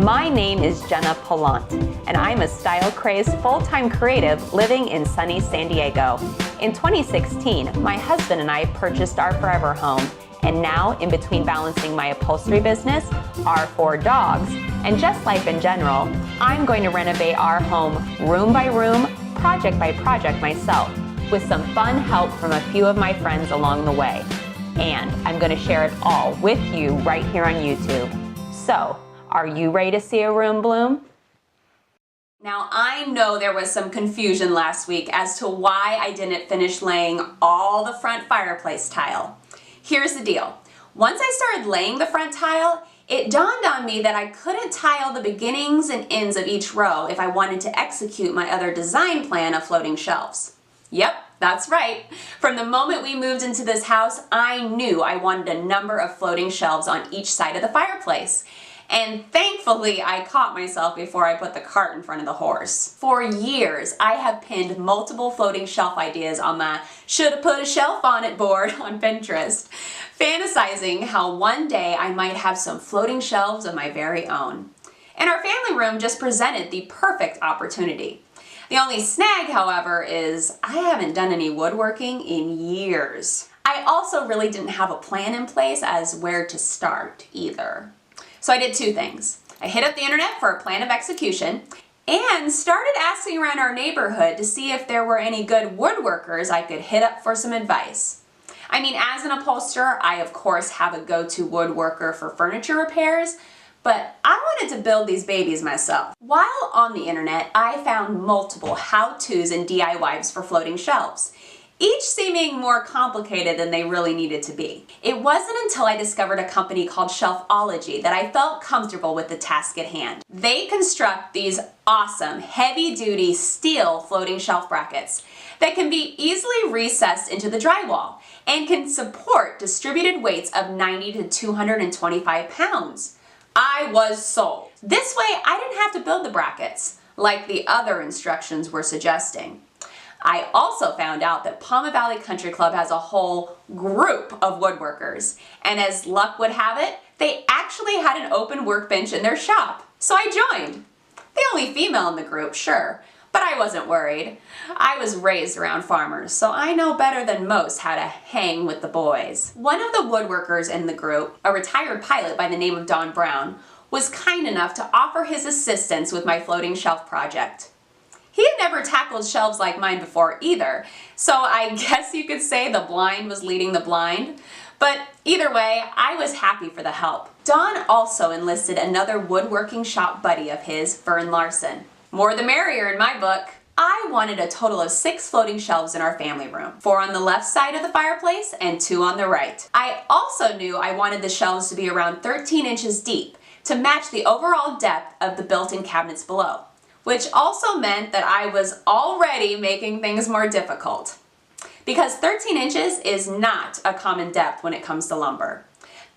My name is Jenna Pilant, and I'm a style-crazed full-time creative living in sunny San Diego. In 2016, my husband and I purchased our forever home, and now, in between balancing my upholstery business, our 4 dogs, and just life in general, I'm going to renovate our home room by room, project by project myself, with some fun help from a few of my friends along the way. And I'm going to share it all with you right here on YouTube. So, are you ready to see a room bloom? Now, I know there was some confusion last week as to why I didn't finish laying all the front fireplace tile. Here's the deal. Once I started laying the front tile, it dawned on me that I couldn't tile the beginnings and ends of each row if I wanted to execute my other design plan of floating shelves. Yep, that's right. From the moment we moved into this house, I knew I wanted a number of floating shelves on each side of the fireplace. And thankfully, I caught myself before I put the cart in front of the horse. For years, I have pinned multiple floating shelf ideas on my shoulda put a shelf on it board on Pinterest, fantasizing how one day I might have some floating shelves of my very own. And our family room just presented the perfect opportunity. The only snag, however, is I haven't done any woodworking in years. I also really didn't have a plan in place as where to start either. So I did 2 things. I hit up the internet for a plan of execution and started asking around our neighborhood to see if there were any good woodworkers I could hit up for some advice. I mean, as an upholsterer, I of course have a go-to woodworker for furniture repairs, but I wanted to build these babies myself. While on the internet, I found multiple how-tos and DIYs for floating shelves, each seeming more complicated than they really needed to be. It wasn't until I discovered a company called Shelfology that I felt comfortable with the task at hand. They construct these awesome, heavy-duty steel floating shelf brackets that can be easily recessed into the drywall and can support distributed weights of 90 to 225 pounds. I was sold. This way, I didn't have to build the brackets, like the other instructions were suggesting. I also found out that Palma Valley Country Club has a whole group of woodworkers, and as luck would have it, they actually had an open workbench in their shop. So I joined. The only female in the group, sure, but I wasn't worried. I was raised around farmers, so I know better than most how to hang with the boys. One of the woodworkers in the group, a retired pilot by the name of Don Brown, was kind enough to offer his assistance with my floating shelf project. He had never tackled shelves like mine before either, so I guess you could say the blind was leading the blind. But either way, I was happy for the help. Don also enlisted another woodworking shop buddy of his, Vern Larson. More the merrier in my book. I wanted a total of 6 floating shelves in our family room, 4 on the left side of the fireplace and 2 on the right. I also knew I wanted the shelves to be around 13 inches deep to match the overall depth of the built-in cabinets below, which also meant that I was already making things more difficult, because 13 inches is not a common depth when it comes to lumber.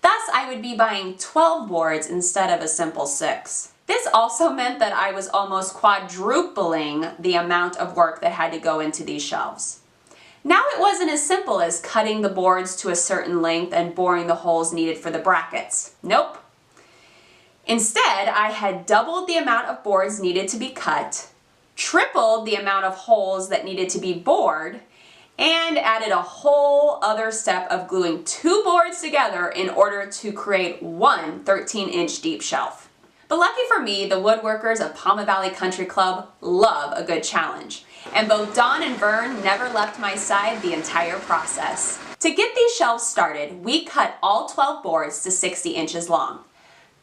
Thus, I would be buying 12 boards instead of a simple 6. This also meant that I was almost quadrupling the amount of work that had to go into these shelves. Now it wasn't as simple as cutting the boards to a certain length and boring the holes needed for the brackets. Nope. Instead, I had doubled the amount of boards needed to be cut, tripled the amount of holes that needed to be bored, and added a whole other step of gluing 2 boards together in order to create one 13-inch deep shelf. But lucky for me, the woodworkers of Palma Valley Country Club love a good challenge, and both Don and Vern never left my side the entire process. To get these shelves started, we cut all 12 boards to 60 inches long.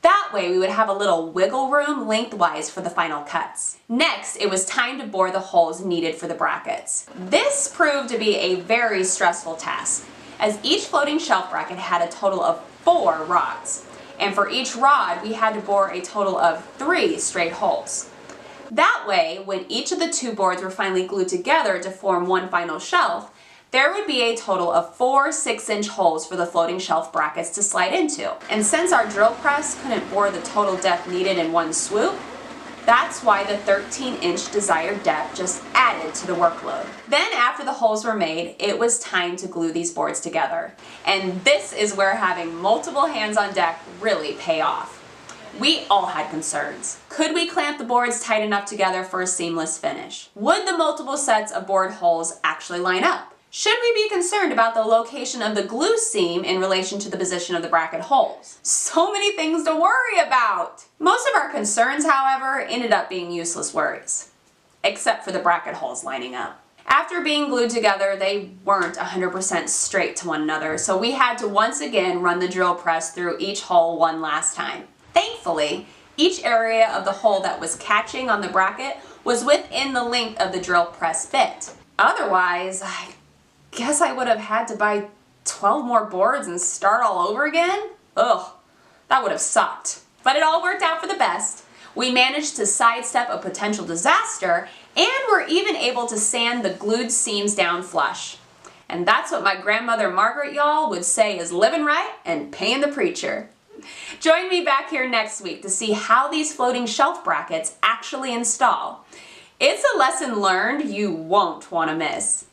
That way we would have a little wiggle room lengthwise for the final cuts. Next, it was time to bore the holes needed for the brackets. This proved to be a very stressful task, as each floating shelf bracket had a total of 4 rods. And for each rod, we had to bore a total of 3 straight holes. That way, when each of the 2 boards were finally glued together to form one final shelf, there would be a total of 4 6-inch holes for the floating shelf brackets to slide into. And since our drill press couldn't bore the total depth needed in one swoop, that's why the 13-inch desired depth just added to the workload. Then after the holes were made, it was time to glue these boards together. And this is where having multiple hands on deck really pay off. We all had concerns. Could we clamp the boards tight enough together for a seamless finish? Would the multiple sets of board holes actually line up? Should we be concerned about the location of the glue seam in relation to the position of the bracket holes? So many things to worry about! Most of our concerns, however, ended up being useless worries. Except for the bracket holes lining up. After being glued together, they weren't 100% straight to one another, so we had to once again run the drill press through each hole one last time. Thankfully, each area of the hole that was catching on the bracket was within the length of the drill press bit. Otherwise, I guess I would have had to buy 12 more boards and start all over again? Ugh, that would have sucked. But it all worked out for the best. We managed to sidestep a potential disaster, and were even able to sand the glued seams down flush. And that's what my grandmother Margaret, y'all, would say is living right and paying the preacher. Join me back here next week to see how these floating shelf brackets actually install. It's a lesson learned you won't want to miss.